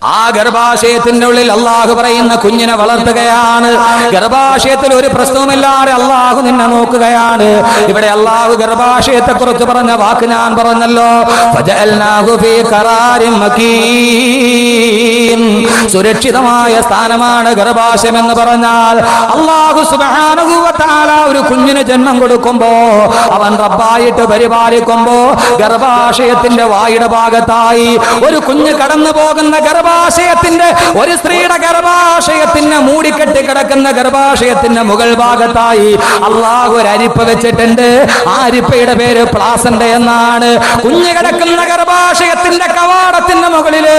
ആ ഗർഭാശയത്തിന്റെ ഉള്ളിൽ അള്ളാഹു പറയുന്ന കുഞ്ഞിനെ വളർത്തുകയാണ്. ഗർഭാശയത്തിൽ ഒരു പ്രശ്നവുമില്ലാതെ അള്ളാഹു നിന്നെ നോക്കുകയാണ്. ഇവിടെ അള്ളാഹു ഗർഭാശയത്തെ കുറിച്ച് പറഞ്ഞ വാക്ക് ഞാൻ പറഞ്ഞല്ലോ, ഫജഅൽനാഹു ഫീ ഖറാരിൻ മകീൻ. സുരക്ഷിതമായ സ്ഥാനമാണ് ഗർഭാശയം എന്ന് പറഞ്ഞാൽ. അള്ളാഹു സുബ്ഹാനഹു വ തആല ഒരു കുഞ്ഞിന് ജന്മം കൊടുക്കുമ്പോ, അവൻ റബ്ബായിട്ട് പരിപാലിക്കുമ്പോ, ഗർഭാശയത്തിന്റെ വായുടെ ഭാഗത്തായി ഒരു കുഞ്ഞ് കടന്നു പോകുന്ന ഗർഭാശയത്തിന്റെ, ഒരു സ്ത്രീയുടെ ഗർഭാശയത്തിന് മൂടിക്കെട്ടി കിടക്കുന്ന ഗർഭാശയത്തിന്റെ മുകൾ ഭാഗത്തായി അള്ളാഹു ഒരു അരിപ്പ വെച്ചിട്ടുണ്ട്. ആ അരിപ്പയുടെ പേര് പ്ലാസന്റ എന്നാണ്. കുഞ്ഞ് കിടക്കുന്ന ഗർഭാശയത്തിന്റെ കവാടത്തിന്റെ മുകളില്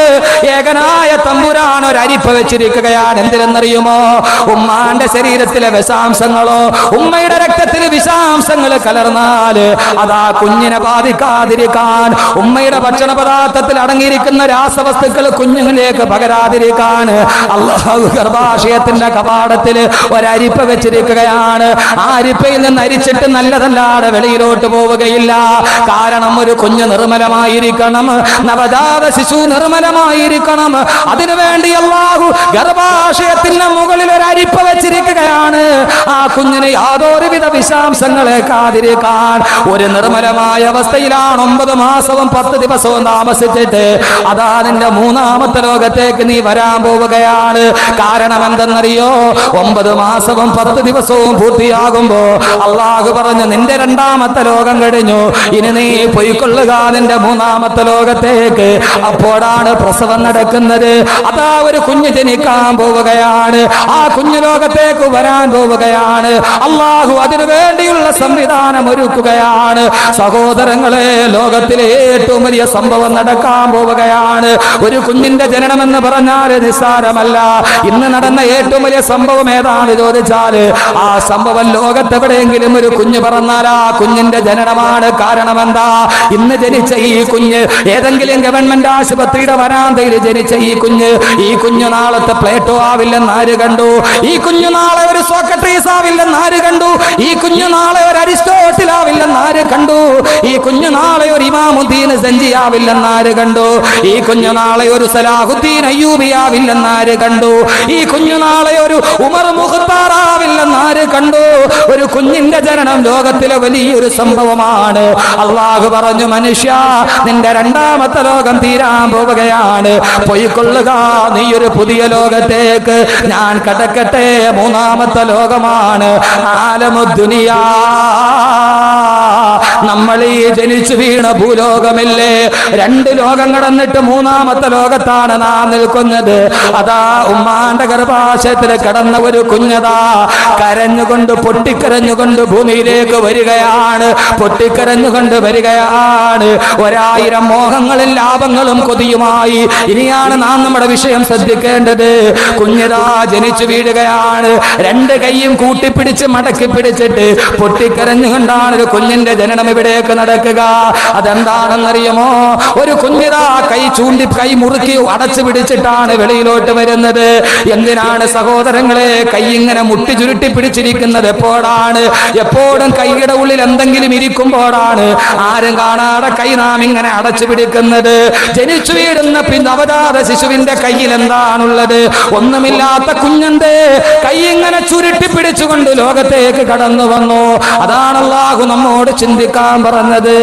ഏകനായ തമ്പുരാൻ ഒരു അരിപ്പ വെച്ചിരിക്കുകയാണ്. എന്തിനെന്നറിയുമോ? ഉമ്മാന്റെ ശരീരത്തിലെ വിഷാംശങ്ങളോ, ഉമ്മയുടെ രക്തത്തിൽ വിഷാംശങ്ങൾ കലർന്നാല് അതാ കുഞ്ഞിനെ ബാധിക്കാതിരിക്കാൻ, ഉമ്മയുടെ ഭക്ഷണ പദാർത്ഥത്തിൽ അടങ്ങിയിരിക്കുന്ന രാസവസ്തുക്കൾ കുഞ്ഞുങ്ങളിലേക്ക് പകരാതിരിക്കാൻ അല്ലാഹു ഗർഭാശയത്തിന്റെ കവാടത്തില് ഒരരിപ്പ വെച്ചിരിക്കുകയാണ്. ആ അരിപ്പയിൽ നിന്ന് അരിച്ചിട്ട് നല്ലതല്ലാതെ വെളിയിലോട്ട് പോവുകയില്ല. കാരണം ഒരു കുഞ്ഞ് നിർമ്മലമായിരിക്കണം, നവജാത ശിശു നിർമ്മലമായിരിക്കണം. അതിനുവേണ്ടി അല്ലാഹു ഗർഭാശയത്തിന്റെ മുകളിൽ ഒരു അരിപ്പ വെച്ചിരിക്കുകയാണ്. ആ കുഞ്ഞിന് യാതൊരുവിധ വിഷാംശങ്ങളേക്കാതിരിക്കാൻ ഒരു നിർമ്മലമായ അവസ്ഥയിലാണ് 9 മാസവും 10 ദിവസവും താമസിച്ചിട്ട് അതാ നിന്റെ മൂന്നാമത്തെ ലോകത്തേക്ക് നീ വരാൻ പോവുകയാണ്. കാരണം എന്തെന്നറിയോ? 9 മാസവും 10 ദിവസവും പൂർത്തിയാകുമ്പോ അള്ളാഹു പറഞ്ഞു, നിന്റെ 2ാമത്തെ ലോകം കഴിഞ്ഞു, ഇനി നീ പൊയ്ക്കൊള്ളുക നിന്റെ 3ാമത്തെ ലോകത്തേക്ക്. അപ്പോഴാണ് പ്രസവം നടക്കുന്നത്. അതാ ഒരു കുഞ്ഞ് ജനിക്കാൻ പോവുകയാണ്. ആ കുഞ്ഞു ലോകത്തേക്ക് വരാൻ പോവുകയാണ്. അള്ളാഹു അതിനു വേണ്ടിയുള്ള സംവിധാനം ഒരുക്കുകയാണ്. സഹോദരങ്ങളെ, ലോകത്തിലെ ഏറ്റവും വലിയ സംഭവം നടക്കാൻ പോവുകയാണ്. ഒരു കുഞ്ഞിന്റെ ജനനമെന്ന് പറഞ്ഞാൽ നിസ്സാരമല്ല. ഇന്ന് നടന്ന ഏറ്റവും വലിയ സംഭവം ഏതാണ് ചോദിച്ചാല്, ആ സംഭവം ലോകത്തെവിടെയെങ്കിലും ഒരു കുഞ്ഞ് പറഞ്ഞാൽ ആ കുഞ്ഞിന്റെ ജനനമാണ്. കാരണം എന്താ? ഇന്ന് ജനിച്ച ഈ കുഞ്ഞ് ഏതെങ്കിലും ഗവൺമെന്റ് ആശുപത്രിയുടെ വരാന്തയിൽ ജനിച്ച ഈ കുഞ്ഞ് നാളത്തെ പ്ലേറ്റോ ആവില്ലെന്ന് ആര് കണ്ടു? ഈ കുഞ്ഞു നാളെ ഒരു സോക്രട്ടീസ് ആവില്ലെന്ന് ആര് കണ്ടു? ഈ കുഞ്ഞു നാളെ ഒരു അരിസ്റ്റോട്ടിൽ ആവില്ലെന്ന് ആര് കണ്ടു? ഈ കുഞ്ഞു നാളെ ഒരു ഇമാമുദ്ദീൻ സഞ്ജി ആവില്ലെന്ന് ആര് കണ്ടു? ഈ കുഞ്ഞു നാളെ ഒരു സലാഹുദ്ദീൻ അയ്യൂബി ആവില്ലെന്ന് ആര് കണ്ടു? ഈ കുഞ്ഞു നാളെ ഒരു ഉമർ മുഖ്താർ ആവില്ലെന്ന് ആര് കണ്ടു? ഒരു കുഞ്ഞിന്റെ ജനനം ലോകത്തിലെ വലിയൊരു സംഭവമാണ്. അള്ളാഹു പറഞ്ഞു, മനുഷ്യ, നിന്റെ 2ാമത്തെ ലോകം തീരാൻ പോവുകയാണ്. പൊയ്ക്കൊള്ളുക നീ ഒരു പുതിയ ലോകത്തേക്ക്. ഞാൻ കടക്കട്ടെ, 3ാമത്തെ ലോകമാണ് ആലമുദ്ദുനിയാ. നമ്മൾ ഈ ജനിച്ചു വീണ ഭൂലോകമില്ലേ, 2 ലോകം കടന്നിട്ട് 3ാമത്തെ ലോകത്താണ് നാം നിൽക്കുന്നത്. അതാ ഉമ്മാന്റെ ഗർഭാശയത്തിൽ കിടന്ന ഒരു കുഞ്ഞതാ കരഞ്ഞുകൊണ്ട് പൊട്ടിക്കരഞ്ഞുകൊണ്ട് ഭൂമിയിലേക്ക് വരികയാണ്. പൊട്ടിക്കരഞ്ഞുകൊണ്ട് വരികയാണ്. 1000 മോഹങ്ങളും ലാഭങ്ങളും കൊതിയുമായി. ഇനിയാണ് നാം നമ്മുടെ വിഷയം ശ്രദ്ധിക്കേണ്ടത്. കുഞ്ഞതാ ജനിച്ചു വീഴുകയാണ്. 2 കൈയും കൂട്ടിപ്പിടിച്ച് മടക്കി പിടിച്ചിട്ട് പൊട്ടിക്കരഞ്ഞുകൊണ്ടാണ് ഒരു കുഞ്ഞിന്റെ ജനനം ഇവിടേക്ക് നടക്കുക. അതെന്താണെന്നറിയുമോ? ഒരു കുഞ്ഞിതാ കൈ മുറുക്കി അടച്ചു പിടിച്ചിട്ടാണ് വെളിയിലോട്ട് വരുന്നത്. എന്തിനാണ് സഹോദരങ്ങളെ കൈ ഇങ്ങനെ മുട്ടി ചുരുട്ടി പിടിച്ചിരിക്കുന്നത്? എപ്പോഴാണ്? എപ്പോഴും കൈയുടെ ഉള്ളിൽ എന്തെങ്കിലും ഇരിക്കുമ്പോഴാണ് ആരും കാണാതെ കൈ നാം ഇങ്ങനെ അടച്ചു പിടിക്കുന്നത്. ജനിച്ചു വീഴുന്ന നവജാത ശിശുവിന്റെ കയ്യിൽ എന്താണുള്ളത്? ഒന്നുമില്ലാത്ത കുഞ്ഞന്റെ കൈ ഇങ്ങനെ ചുരുട്ടി പിടിച്ചുകൊണ്ട് ലോകത്തേക്ക് കടന്നു വന്നു. അതാണ് അല്ലാഹു നമ്മോട് ചിന്തിക്കാൻ പറഞ്ഞത്.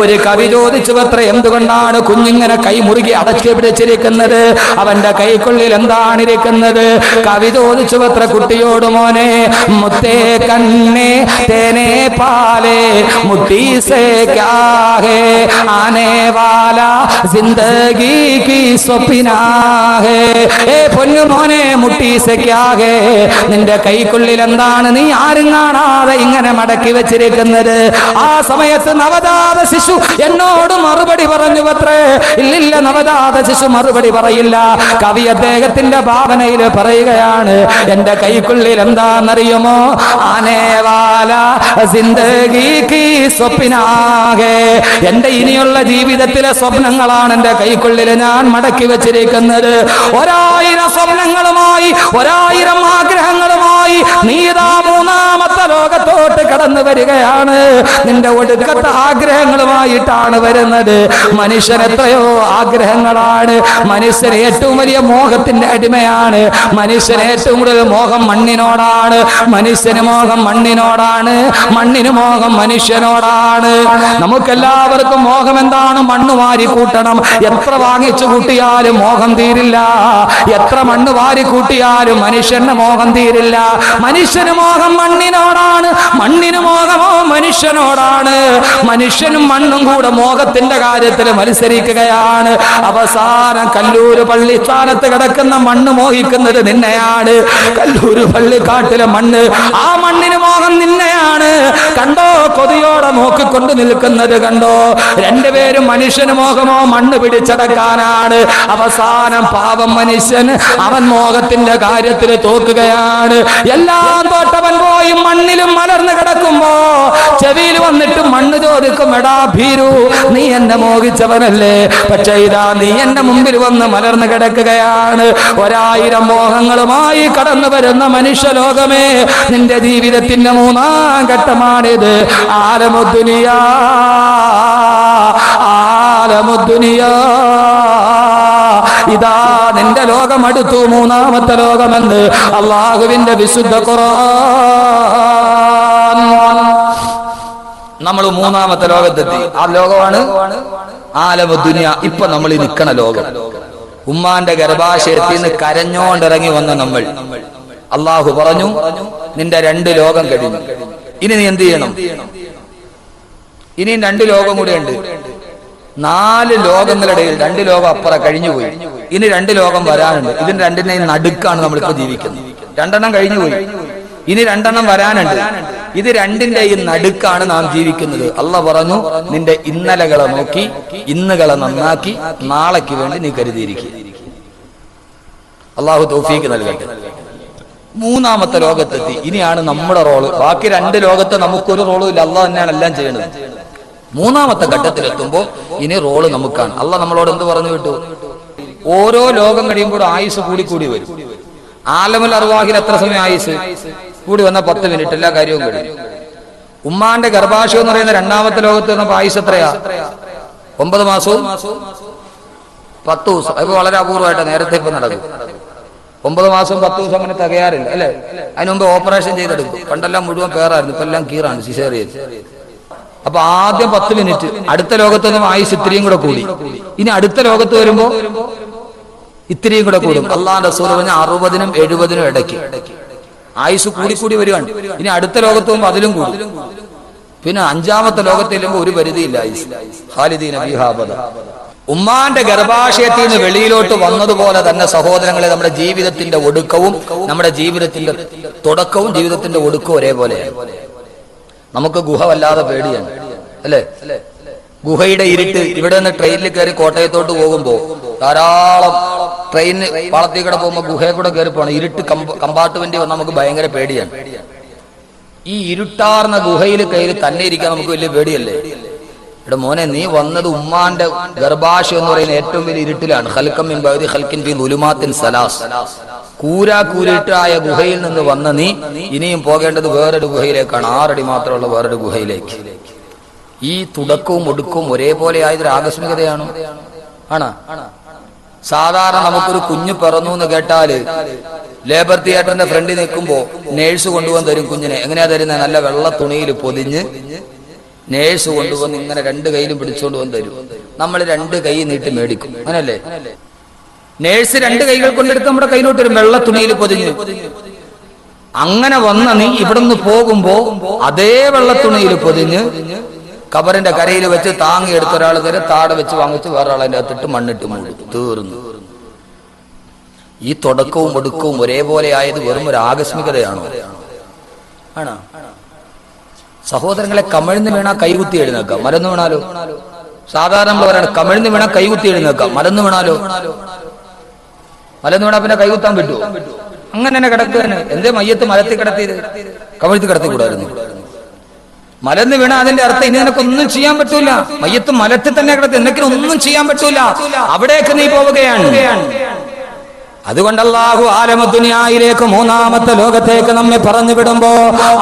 ഒരു കവി ചോദിച്ചു അത്ര, എന്തുകൊണ്ടാണ് കുഞ്ഞിങ്ങനെ കൈ മുറുകി അടച്ചു പിടിച്ചിരിക്കുന്നത്? അവന്റെ കൈക്കുള്ളിൽ എന്താണിരിക്കുന്നത്? കവി ചോദിച്ചു അത്ര കുട്ടിയോട്, മോനെ, മുത്തേ കണ്ണേ തേനെ പാലേ മുട്ടി സേ ക്യാ ഹേ ആനെ വാലാ ജിന്ദഗി കി സ്വപ്നാ ഹേ. ഏ പൊന്നു മോനെ, മുട്ടി സേ ക്യാ ഹേ, നിന്റെ കൈക്കുള്ളിൽ എന്താണ് നീ ആരും കാണാതെ ഇങ്ങനെ മടക്കി വെച്ചിരിക്കുന്നത്? ആ സമയത്ത് നവജാത ശിശു എന്നോട് മറുപടി പറഞ്ഞു അത്രേ. ഇല്ലില്ല, നവജാത ശിശു മറുപടി പറയില്ല. കവി അദ്ദേഹത്തിന്റെ ഭാവനയിൽ പറയുകയാണ്, എന്റെ കൈക്കുള്ളിൽ എന്താണെന്നറിയുമോ? ആനേവാല സിന്ദഗി കി സ്വപ്നാ ഹേ, എന്റെ ഇനിയുള്ള ജീവിതത്തിലെ സ്വപ്നങ്ങളാണ് എന്റെ കൈക്കുള്ളിൽ ഞാൻ മടക്കി വെച്ചിരിക്കുന്നത്. 1000 സ്വപ്നങ്ങളുമായി, 1000 ആഗ്രഹങ്ങളുമായി നീതാ 3 മൂന്നാമത്തെ ലോകത്തോട്ട് കടന്നു വരികയാണ്. നിന്റെ ഒടുക്കത്തെ ആഗ്രഹങ്ങളുമായിട്ടാണ് വരുന്നത്. മനുഷ്യൻ എത്രയോ ആഗ്രഹങ്ങളാണ്. മനുഷ്യൻ ഏറ്റവും വലിയ മോഹത്തിന്റെ അടിമയാണ്. മനുഷ്യന് ഏറ്റവും കൂടുതൽ മോഹം മണ്ണിനോടാണ്. മനുഷ്യന് മോഹം മണ്ണിനോടാണ്. മണ്ണിന് മോഹം മനുഷ്യനോടാണ്. നമുക്കെല്ലാവർക്കും മോഹം എന്താണ്? മണ്ണ് വാരി കൂട്ടണം. എത്ര വാങ്ങിച്ചു കൂട്ടിയാലും മോഹം തീരില്ല. എത്ര മണ്ണ് വാരി കൂട്ടിയാലും മനുഷ്യന്റെ മോഹം തീരില്ല. മനുഷ്യന് മോഹം മണ്ണിനോടാണ്. മണ്ണിന് മോഹമോ മനുഷ്യനോടാണ്. മനുഷ്യനും മണ്ണും കൂടെ മോഹത്തിന്റെ കാര്യത്തിൽ മത്സരിക്കുകയാണ്. അവസാനം കല്ലൂര് പള്ളിസ്ഥാനത്ത് കിടക്കുന്ന മണ്ണ് മോഹിക്കുന്നത് നിന്നെയാണ്. കല്ലൂര് പള്ളിക്കാട്ടിലെ മണ്ണ്, ആ മണ്ണിന് മോഹം നിന്നെയാണ്. കണ്ടോ, കൊതിയോടെ നോക്കിക്കൊണ്ട് നിൽക്കുന്നത് കണ്ടോ? രണ്ടുപേരും മനുഷ്യന് മോഹമോ മണ്ണ് പിടിച്ചടക്കാനാണ്. അവസാനം പാവം മനുഷ്യൻ അവൻ മോഹത്തിന്റെ കാര്യത്തിൽ തോക്കുകയാണ്. എല്ലാം തോട്ടവൻ പോയി മണ്ണിലും മലർന്ന് കിടക്കുമ്പോ ചെവിയിൽ വന്നിട്ട് മണ്ണ് ചോദിക്കും, എടാ ഭീരു, നീ എന്നെ മോഹിച്ചവനല്ലേ? പക്ഷേ ഇതാ നീ എന്റെ മുമ്പിൽ വന്ന് മലർന്ന് കിടക്കുകയാണ്. 1000 മോഹങ്ങളുമായി കടന്നു വരുന്ന മനുഷ്യലോകമേ, നിന്റെ ജീവിതത്തിന്റെ 3ാം ഘട്ടമാണിത്. ആലമുദ്ദുനിയാ, ആലമുദ്ദുനിയാ. ഇതാ നിന്റെ ലോകം അടുത്തു, 3ാമത്തെ ലോകമെന്ന് അള്ളാഹുവിന്റെ വിശുദ്ധ ഖുർആൻ. നമ്മൾ 3ാമത്തെ ലോകത്തെത്തി. ആ ലോകമാണ് ആലമുദ്ദുനിയ. ഇപ്പൊ നമ്മൾ ഈ നിൽക്കണ ലോകം. ഉമ്മാന്റെ ഗർഭാശയത്തിൽ നിന്ന് കരഞ്ഞോണ്ടിറങ്ങി വന്ന നമ്മൾ. അള്ളാഹു പറഞ്ഞു, നിന്റെ 2 ലോകം കഴിഞ്ഞു. ഇനി നീ എന്ത് ചെയ്യണം? ഇനിയും 2 ലോകം കൂടെ ഉണ്ട്. 4 ലോകങ്ങളിടയിൽ 2 ലോകം അപ്പുറം കഴിഞ്ഞുപോയി. ഇനി 2 ലോകം വരാനുണ്ട്. ഇതിന് 2ന്റെയും നടുക്കാണ് നമ്മളിപ്പോ ജീവിക്കുന്നത്. 2 കഴിഞ്ഞുപോയി, ഇനി 2 വരാനുണ്ട്. ഇത് 2ന്റെയും നടുക്കാണ് നാം ജീവിക്കുന്നത്. അള്ളാഹ് പറഞ്ഞു, നിന്റെ ഇന്നലകളെ നോക്കി ഇന്നുകളെ നന്നാക്കി നാളേക്ക് വേണ്ടി നീ കരുതിയിരിക്കുക. അള്ളാഹു തൗഫീഖ് നൽകട്ടെ. 3ാമത്തെ ലോകത്തെത്തി. ഇനിയാണ് നമ്മുടെ റോള്. ബാക്കി 2 ലോകത്ത് നമുക്കൊരു റോളും ഇല്ല. അള്ളാഹ് തന്നെയാണ് എല്ലാം ചെയ്യുന്നത്. 3ാമത്തെ ഘട്ടത്തിലെത്തുമ്പോ ഇനി റോള് നമുക്കാണ്. അള്ളാഹ് നമ്മളോട് എന്ത് പറഞ്ഞു വിട്ടു? ഓരോ ലോകം കഴിയുമ്പോൾ ആയുസ് കൂടി വരും. ആലമുൽ അർവാഹിൽ എത്ര സമയം ആയുസ് കൂടി വന്ന 10 മിനിറ്റ്, എല്ലാ കാര്യവും കഴിയും. ഉമ്മാന്റെ ഗർഭാശയം എന്ന് പറയുന്ന 2ാമത്തെ ലോകത്ത് വന്നപ്പോ ആയുസ് എത്രയാ? 9 മാസവും 10 ദിവസം. ഇപ്പൊ വളരെ അപൂർവമായിട്ട് നേരത്തെ ഇപ്പൊ നടക്കും. 9 മാസം 10 ദിവസം അങ്ങനെ തികയാറില്ല, അല്ലെ? അതിന് മുമ്പ് ഓപ്പറേഷൻ ചെയ്തെടുക്കും. പണ്ടെല്ലാം മുഴുവൻ പേറായിരുന്നു, ഇപ്പൊ എല്ലാം കീറാണ്, സിസേറിയൻ. അപ്പൊ ആദ്യം 10 മിനിറ്റ്. അടുത്ത ലോകത്ത് നിന്നും ആയുസ് ഇത്രയും കൂടെ കൂടി. ഇനി അടുത്ത ലോകത്ത് വരുമ്പോ ഇത്രയും കൂടെ കൂടും. അള്ളാഹുവിന്റെ റസൂൽ പറഞ്ഞ 60-നും 70-നും ഇടയ്ക്ക് ആയുസ് കൂടി വരികയാണ്. ഇനി അടുത്ത ലോകത്ത് പോകുമ്പോൾ അതിലും കൂടും. പിന്നെ 5ാമത്തെ ലോകത്ത് ചെല്ലുമ്പോൾ ഒരു പരിധിയില്ല ആയുസ്. ഖാലിദീന ഫീഹാ അബദാ. ഉമ്മാന്റെ ഗർഭാശയത്തിൽ നിന്ന് വെളിയിലോട്ട് വന്നതുപോലെ തന്നെ സഹോദരങ്ങളെ, നമ്മുടെ ജീവിതത്തിന്റെ ഒടുക്കവും നമ്മുടെ ജീവിതത്തിന്റെ തുടക്കവും ജീവിതത്തിന്റെ ഒടുക്കവും ഒരേപോലെയാണ്. നമുക്ക് ഗുഹ വല്ലാതെ പേടിയാണ്, അല്ലേ? ഗുഹയുടെ ഇരുട്ട്. ഇവിടെ നിന്ന് ട്രെയിനിൽ കയറി കോട്ടയത്തോട്ട് പോകുമ്പോ ധാരാളം ട്രെയിനിന് പാളത്തിൽ കൂടെ പോകുമ്പോ ഗുഹയെ കൂടെ കയറി പോകണം. ഇരുട്ട് കമ്പാർട്ട്മെന്റ് വന്നാൽ നമുക്ക് ഭയങ്കര പേടിയാണ്. ഈ ഇരുട്ടാർന്ന ഗുഹയിൽ കയറി തന്നെ ഇരിക്കാൻ നമുക്ക് വലിയ പേടിയല്ലേ? ഇവിടെ മോനെ, നീ വന്നത് ഉമ്മാന്റെ ഗർഭാശയം എന്ന് പറയുന്ന ഏറ്റവും വലിയ ഇരുട്ടിലാണ്. ഖൽഖം മിൻ ബഅദി ഖൽഖിൻ ഫീ ദുലുമാത്തിൻ സലാസ്. കൂരാക്കൂരിട്ടായ ഗുഹയിൽ നിന്ന് വന്ന നീ ഇനിയും പോകേണ്ടത് വേറൊരു ഗുഹയിലേക്കാണ്. 6 അടി മാത്രമുള്ള വേറൊരു ഗുഹയിലേക്ക്. ഈ തുടക്കവും ഒടുക്കവും ഒരേപോലെ ആയതൊരു ആകസ്മികതയാണോ? ആണ്. സാധാരണ നമുക്കൊരു കുഞ്ഞ് പിറന്നു എന്ന് കേട്ടാല് ലേബർ തിയേറ്ററിന്റെ ഫ്രണ്ടിൽ നിൽക്കുമ്പോ നേഴ്സ് കൊണ്ടുവന്ന് തരും കുഞ്ഞിനെ. എങ്ങനെയാ തരുന്നത്? നല്ല വെള്ള തുണിയിൽ പൊതിഞ്ഞ് നേഴ്സ് കൊണ്ടുവന്ന് ഇങ്ങനെ 2 കൈയിലും പിടിച്ചുകൊണ്ട് വന്ന് തരും. നമ്മൾ 2 കൈ നീട്ടി മേടിക്കും, അങ്ങനല്ലേ? നേഴ്സ് 2 കൈകൾ കൊണ്ടെടുത്ത് നമ്മുടെ കയ്യിലോട്ട് വരും, വെള്ള തുണിയിൽ പൊതിഞ്ഞ്. അങ്ങനെ വന്ന നീ ഇവിടുന്ന് പോകുമ്പോ അതേ വെള്ള തുണിയിൽ പൊതിഞ്ഞ് കബറിന്റെ കരയിൽ വെച്ച് താങ്ങി എടുത്ത ഒരാൾ തരും, താടെ വെച്ച് വാങ്ങിച്ച് വേറൊരാൾ അതിന്റെ അകത്തിട്ട് മണ്ണിട്ട് മൂടി. തീർന്നു. ഈ തുടക്കവും ഒടുക്കവും ഒരേപോലെ ആയത് വെറും ഒരു ആകസ്മികതയാണോ? ആണോ? സഹോദരങ്ങളെ, കമിഴ്ന്ന് വീണാ കൈകുത്തി എഴുന്നേക്കാം, മലന്ന് വീണാലോ? സാധാരണ നമ്മൾ പറയണം, കമിഴ്ന്ന് വീണാ കൈകുത്തി എഴുന്നേക്കാം, മലന്ന് വീണാലോ? മലന്ന് വീണാ പിന്നെ കൈകുത്താൻ പറ്റുമോ? അങ്ങനെ തന്നെ കിടക്കുകയാണ്. എന്തേ മയ്യത്ത് മലത്തിൽ കിടത്തിയത്? കമിഴ്ത്തി കിടത്തിക്കൂടായിരുന്നു. മലന്ന് വീണ അതിന്റെ അർത്ഥം ഇനി നിനക്കൊന്നും ചെയ്യാൻ പറ്റൂല. മയ്യത്ത് മലത്തിൽ തന്നെ കിടത്തി, എന്തെങ്കിലും ഒന്നും ചെയ്യാൻ പറ്റൂല. അവിടേക്ക് നീ പോവുകയാണ്. അതുകൊണ്ട് അല്ലാഹു ആലമുദ്ദുനിയയിലേക്ക് മൂന്നാമത്തെ ലോകത്തേക്ക് നമ്മെ പറഞ്ഞു വിടുമ്പോ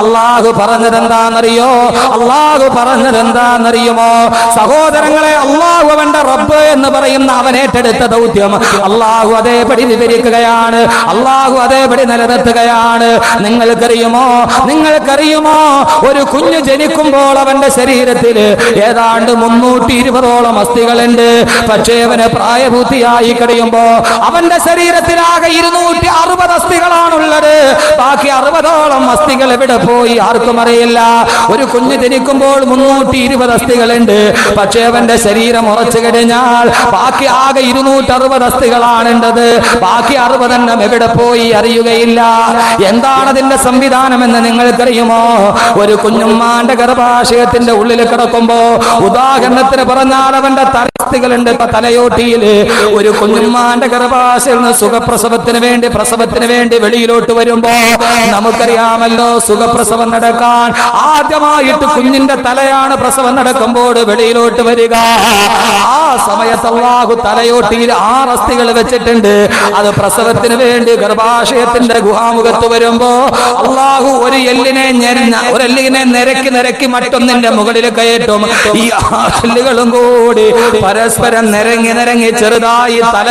അല്ലാഹു പറഞ്ഞതെന്താണെന്നറിയോ? അല്ലാഹു പറഞ്ഞതെന്താണെന്നറിയുമോ? സഹോദരങ്ങളെ, അല്ലാഹു അവന്റെ റബ്ബ് എന്ന് പറയുന്ന അവൻ ഏറ്റെടുത്ത ദൗത്യം അല്ലാഹു അതേപടി വിവരിക്കുകയാണ്, അല്ലാഹു അതേപടി നിലനിർത്തുകയാണ്. നിങ്ങൾക്കറിയുമോ ഒരു കുഞ്ഞ് ജനിക്കുമ്പോൾ അവന്റെ ശരീരത്തിൽ ഏതാണ്ട് 320ഓളം അസ്ഥികളുണ്ട്. പക്ഷേ അവന് പ്രായപൂർത്തിയായി കഴിയുമ്പോ അവന്റെ ശരീരത്തിൽ ആകെ 260 അസ്ഥികളാണുള്ളത്. ബാക്കി 60ഓളം അസ്ഥികൾ എവിടെ പോയി ആർക്കും അറിയില്ല. ഒരു കുഞ്ഞ് ജനിക്കുമ്പോൾ 320 അസ്ഥികളുണ്ട്. പക്ഷേ അവന്റെ ശരീരം ഉറച്ചു കഴിഞ്ഞാൽ ബാക്കി ആകെ 260 അസ്ഥികളാണുള്ളത്. ബാക്കി 60 എണ്ണം എവിടെ പോയി അറിയുകയില്ല. എന്താണ് അതിന്റെ സംവിധാനം എന്ന് നിങ്ങൾക്കറിയുമോ? ഒരു കുഞ്ഞുമ്മാന്റെ ഗർഭാശയത്തിന്റെ ഉള്ളിൽ കിടക്കുമ്പോ, ഉദാഹരണത്തിന് പറഞ്ഞാൽ അവന്റെ തലസ്ഥികളുണ്ട് തലയോട്ടിയിൽ. ഒരു കുഞ്ഞുമ്മാന്റെ ഗർഭാശയം സുഖപ്രസവത്തിന് വേണ്ടി വെളിയിലോട്ട് വരുമ്പോ നമുക്കറിയാമല്ലോ, സുഖപ്രസവം നടക്കാൻ ആദ്യമായിട്ട് കുഞ്ഞിന്റെ തലയാണ് പ്രസവം നടക്കുമ്പോൾ വെളിയിലോട്ട് വരിക. ആ സമയത്ത് അല്ലാഹു തലയോട്ടിയിൽ 6 അസ്ഥികൾ വെച്ചിട്ടുണ്ട്. അത് പ്രസവത്തിന് വേണ്ടി ഗർഭാശയത്തിന്റെ ഗുഹാമുഖത്ത് വരുമ്പോ അല്ലാഹു ഒരു എല്ലിനെ നിരക്കി മറ്റൊന്നിന്റെ മുകളിൽ കയറ്റും. ഈ 6 എല്ലുകളും കൂടി പരസ്പരം നിരങ്ങി ചെറുതായി തല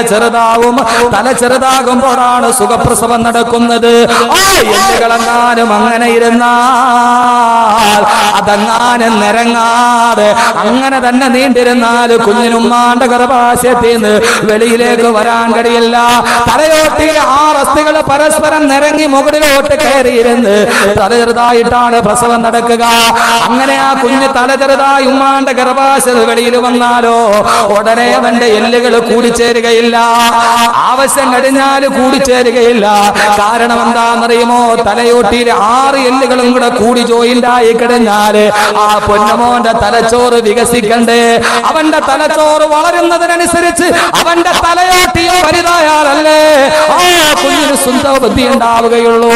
ചെറുതാകുമ്പോഴാണ് സുഖപ്രസവം നടക്കുന്നത്. ആ എല്ലുകളെങ്ങാനും അങ്ങനെ ഇരുന്നാൽ, അതങ്ങാനും നിരങ്ങാതെ അങ്ങനെ തന്നെ നീണ്ടിരുന്നാൽ കുഞ്ഞിനുമ്മാന്റെ ഗർഭാശയത്തിൽ നിന്ന് വെളിയിലേക്ക് വരാൻ കഴിയില്ല. തലയോട്ടിയിലെ 6 അസ്ഥികൾ പരസ്പരം നിരങ്ങി മുകളിലോട്ട് കയറിയിരുന്ന് തല ചെറുതായിട്ടാണ് പ്രസവം നടക്കുക. അങ്ങനെ ആ കുഞ്ഞ് തല ചെറുതായി ഉമ്മാന്റെ ഗർഭാശയത്തിൽ വെളിയിൽ വന്നാലോ ഉടനെ അവന്റെ എല്ലുകൾ കൂടിച്ചേരുകയില്ല. ആവശ്യം കഴിഞ്ഞാൽ കൂടിച്ചേരുകയില്ല. കാരണം എന്താണെന്നറിയുമോ? തലയോട്ടിയിലെ 6 എല്ലുകളും കൂടെ കൂടി ജോയിന്റായി കഴിഞ്ഞാല് ആ പൊന്നമോന്റെ തലച്ചോറ് വികസിക്കണ്ടേ? അവന്റെ തലച്ചോറ് വളരുന്നതിനനുസരിച്ച് അവന്റെ തലയോട്ടിയോ വലുതായാലല്ലേ ആ കുഞ്ഞിന് സ്വന്തം ബുദ്ധി ഉണ്ടാവുകയുള്ളൂ.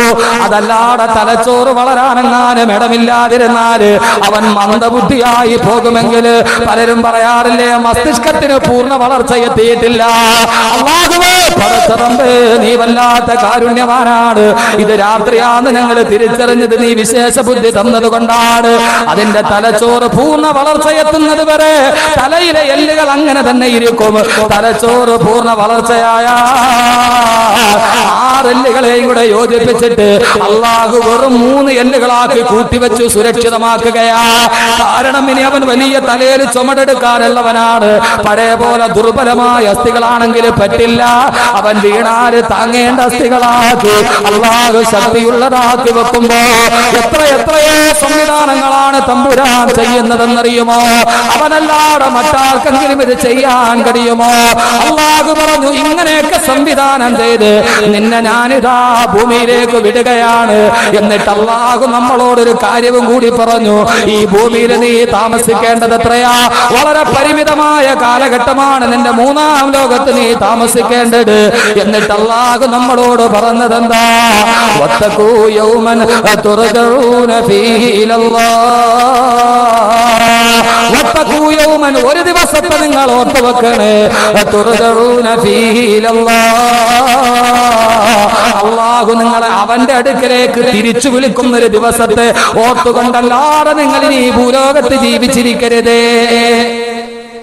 അതല്ലാതെ തലച്ചോറ് വളരാനെങ്ങാനും ഇടമില്ലാതിരുന്നാല് അവൻ മന്ദബുദ്ധിയായി പോകുമെങ്കിൽ പലരും പറയാറില്ലേ, മസ്തിഷ്കത്തിന് പൂർണ്ണ വളർച്ച എത്തിയിട്ടില്ല. അല്ലാഹുവേ, പടച്ചറമ്പേ, നീ വല്ലാത്ത കാരുണ്യവാനാണ്. ഇത് രാത്രിയാന്ന് ഞങ്ങൾ തിരിച്ചറിഞ്ഞത് നീ വിശേഷ ബുദ്ധി തന്നത് കൊണ്ടാണ്. അതിന്റെ തലച്ചോറ് പൂർണ്ണ വളർച്ച എത്തുന്നത് വരെ തലയിലെ എല്ലുകൾ അങ്ങനെ തന്നെ ഇരിക്കും. തലച്ചോറ് പൂർണ്ണ വളർച്ചയായ 6 എല്ലുകളെയും കൂടെ യോജിപ്പിച്ചിട്ട് അല്ലാഹു വെറും 3 എല്ലുകളാക്കി കൂട്ടിവെച്ച് സുരക്ഷിതമാക്കുകയാ. കാരണം ഇനി അവൻ വലിയ തലയിൽ ചുമടെടുക്കാനുള്ളവനാണ്. പഴയ പോലെ ദുർബലമായ അസ്ഥികളാണെങ്കിൽ പറ്റില്ല. അവൻ വീണാല് താങ്ങേണ്ട അസ്ഥികളാക്കി അല്ലാഹു ശക്തിയുള്ളതാക്കി വെക്കുമ്പോ എത്രയോ സംവിധാനങ്ങളാണ് തമ്പുരാൻ ചെയ്യുന്നതെന്നറിയുമോ? അവനല്ലാതെ മറ്റാർക്കെങ്കിലും ഇത് ചെയ്യാൻ കഴിയുമോ? അല്ലാഹു പറഞ്ഞു, ഇങ്ങനെയൊക്കെ സംവിധാനം ചെയ്ത് നിന്നെ ഞാനിതാ ഭൂമിയിലേക്ക് വിടുകയാണ്. എന്നിട്ട് അല്ലാഹു നമ്മളോടൊരു കാര്യവും കൂടി പറഞ്ഞു, ഈ ഭൂമിയിൽ നീ താമസിക്കേണ്ടത് എത്രയാ? വളരെ പരിമിതമായ കാലഘട്ടമാണ് നിന്റെ 3ാം ലോകത്ത് നീ താമസിക്കേണ്ടത്. എന്നിട്ട് അല്ലാഹു നമ്മളോട് പറഞ്ഞതെന്താ? വത്തഖൂ യൗമൻ തുർജഊന ഫീഹി ഇലല്ലാഹ്. വത്തഖൂ യൗമൻ, ഒരു ദിവസത്തെ നിങ്ങൾ ഓർത്തു വെക്കണേ. തുർജഊന ഫീഹി ഇലല്ലാഹ്. അല്ലാഹു നിങ്ങളെ അവന്റെ അടുക്കലേക്ക് തിരിച്ചു വിളിക്കുന്ന ഒരു ദിവസത്തെ ഓർത്തുകൊണ്ടല്ലാതെ നിങ്ങൾ ഇനി ഭൂലോകത്ത് ജീവിച്ചിരിക്കരുതേ.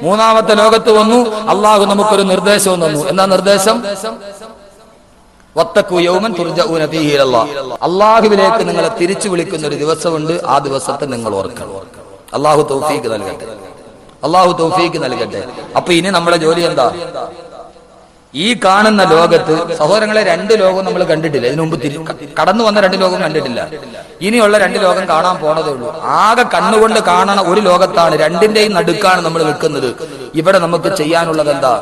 3ാമത്തെ ലോകത്ത് വന്നു. അല്ലാഹു നമുക്കൊരു നിർദ്ദേശവും തന്നു. എന്താ നിർദ്ദേശം? വത്തഖൂ യൗമൻ തുർജഊന ഫീഹി ഇലല്ലാഹ്. അല്ലാഹുവിലേക്ക് നിങ്ങളെ തിരിച്ചു വിളിക്കുന്ന ഒരു ദിവസമുണ്ട്. ആ ദിവസത്തെ നിങ്ങൾ ഓർക്കണം. അല്ലാഹു തൗഫീഖ് നൽകട്ടെ. അപ്പൊ ഇനി നമ്മുടെ ജോലി എന്താ? ഈ കാണുന്ന ലോകത്ത് സഹോദരങ്ങളെ 2 ലോകം നമ്മൾ കണ്ടിട്ടില്ല. ഇതിനു മുമ്പ് കടന്നു വന്ന 2 ലോകം കണ്ടിട്ടില്ല. ഇനിയുള്ള 2 ലോകം കാണാൻ പോണതേ ഉള്ളൂ. ആകെ കണ്ണുകൊണ്ട് കാണണ ഒരു ലോകത്താണ്, 2ന്റെയും നടുക്കാണ് നമ്മൾ നിൽക്കുന്നത്. ഇവിടെ നമുക്ക് ചെയ്യാനുള്ളത് എന്താ?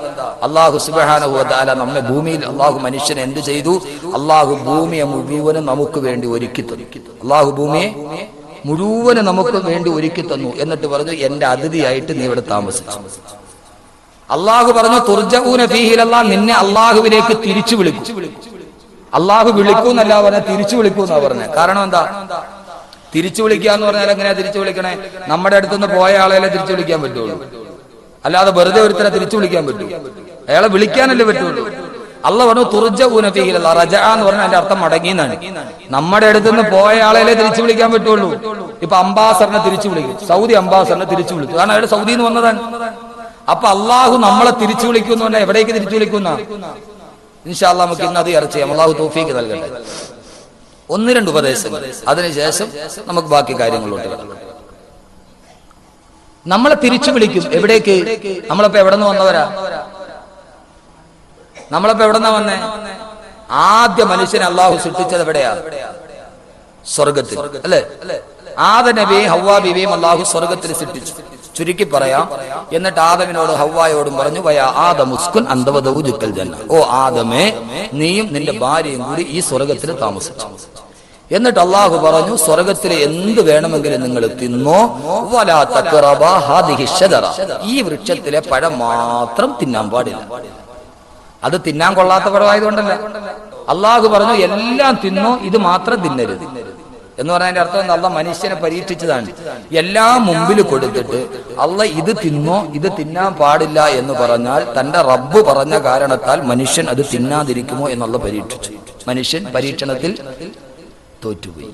അല്ലാഹു സുബ്ഹാനഹു വ തആല നമ്മെ ഭൂമിയിൽ അല്ലാഹു മനുഷ്യനെ എന്ത് ചെയ്തു? അല്ലാഹു ഭൂമിയെ മുഴുവനും നമുക്ക് വേണ്ടി ഒരുക്കി തന്നു. അല്ലാഹു ഭൂമിയെ മുഴുവനും നമുക്ക് വേണ്ടി ഒരുക്കി തന്നു. എന്നിട്ട് പറഞ്ഞു, എന്റെ അതിഥിയായിട്ട് നീ ഇവിടെ താമസിച്ചു. അല്ലാഹു പറഞ്ഞു, തുർജഊന ഫീഹി ഇലല്ലാഹ്, നിന്നെ അല്ലാഹുവിലേക്ക് തിരിച്ചു വിളിക്കും. അല്ലാഹു വിളിക്കൂന്നല്ല പറഞ്ഞ, തിരിച്ചു വിളിക്കൂന്നാ പറഞ്ഞത്. കാരണം എന്താ? തിരിച്ചു വിളിക്കുക എന്ന് പറഞ്ഞാൽ എങ്ങനെയാ തിരിച്ചു വിളിക്കണേ? നമ്മുടെ അടുത്തുനിന്ന് പോയ ആളെയല്ലേ തിരിച്ചു വിളിക്കാൻ പറ്റുള്ളൂ. അല്ലാതെ വെറുതെ ഒരുത്തരെ തിരിച്ചു വിളിക്കാൻ പറ്റൂ? അയാളെ വിളിക്കാനല്ലേ പറ്റുള്ളൂ. അള്ളാഹ് പറഞ്ഞു തുർജഊന ഫീഹി ഇലല്ലാഹ്. റജഅ എന്ന് പറഞ്ഞാൽ അതിന്റെ അർത്ഥം മടങ്ങി എന്നാണ്. നമ്മുടെ അടുത്ത് നിന്ന് പോയ ആളെ തിരിച്ചു വിളിക്കാൻ പറ്റുള്ളൂ. ഇപ്പൊ അംബാസഡറിനെ തിരിച്ചു വിളിക്കും, സൗദി അംബാസഡറിനെ തിരിച്ചു വിളിച്ചു, കാരണം അയാൾ സൗദിയിൽ നിന്ന് വന്നതാണ്. അപ്പൊ അള്ളാഹു നമ്മളെ തിരിച്ചു വിളിക്കുന്നു പറഞ്ഞാൽ എവിടേക്ക് തിരിച്ചു വിളിക്കുന്ന? ഇൻഷാ അല്ലാഹ് നമുക്ക് ഇന്ന് അത് ചർച്ച ചെയ്യാം. അള്ളാഹു തൗഫീഖ് നൽകട്ടെ. 1-2 ഉപദേശങ്ങൾ, അതിനുശേഷം നമുക്ക് ബാക്കി കാര്യങ്ങളിലോട്ട് കിടക്കാം. നമ്മളെ തിരിച്ചു വിളിക്കും എവിടേക്ക്? നമ്മളിപ്പോ എവിടെ നിന്ന് വന്നവരാ? നമ്മളിപ്പോ എവിടെന്നാ വന്നേ? ആദ്യ മനുഷ്യനെ അള്ളാഹു സൃഷ്ടിച്ചത് എവിടെയാ? സ്വർഗത്തിൽ, അല്ലേ? ആദം നബിയെ ഹവ്വാ ബീവിയും അള്ളാഹു സ്വർഗത്തിൽ സൃഷ്ടിച്ചു. ചുരുക്കി പറയാം, എന്നിട്ട് ആദമിനോട് ഹവ്വായോടും പറഞ്ഞു, വയാ ആദം ഉസ്കുൻ അന്ത വദൗജുക്കൽ ജന്ന, ഓ ആദമേ, നീയും നിന്റെ ഭാര്യയും കൂടി ഈ സ്വർഗത്തിൽ താമസിച്ചു. എന്നിട്ട് അള്ളാഹു പറഞ്ഞു, സ്വർഗത്തിലെ എന്ത് വേണമെങ്കിലും നിങ്ങൾ തിന്നോ, വലാ തഖറബാ ഹാദിഹി ശജറ, ഈ വൃക്ഷത്തിലെ പഴം മാത്രം തിന്നാൻ പാടില്ല. അത് തിന്നാൻ കൊള്ളാത്ത പഴമായതുകൊണ്ടല്ല. അള്ളാഹു പറഞ്ഞു എല്ലാം തിന്നോ, ഇത് മാത്രം തിന്നരുത് എന്ന് പറഞ്ഞതിന്റെ അർത്ഥം എന്താ? അള്ളാഹ് മനുഷ്യനെ പരീക്ഷിച്ചതാണ്. എല്ലാം മുമ്പിൽ കൊടുത്തിട്ട് അള്ളാഹ് ഇത് തിന്നോ, ഇത് തിന്നാൻ പാടില്ല എന്ന് പറഞ്ഞാൽ തന്റെ റബ്ബ് പറഞ്ഞ കാരണത്താൽ മനുഷ്യൻ അത് തിന്നാതിരിക്കുമോ എന്നുള്ള പരീക്ഷിച്ചു. മനുഷ്യൻ പരീക്ഷണത്തിൽ തോറ്റുപോയി.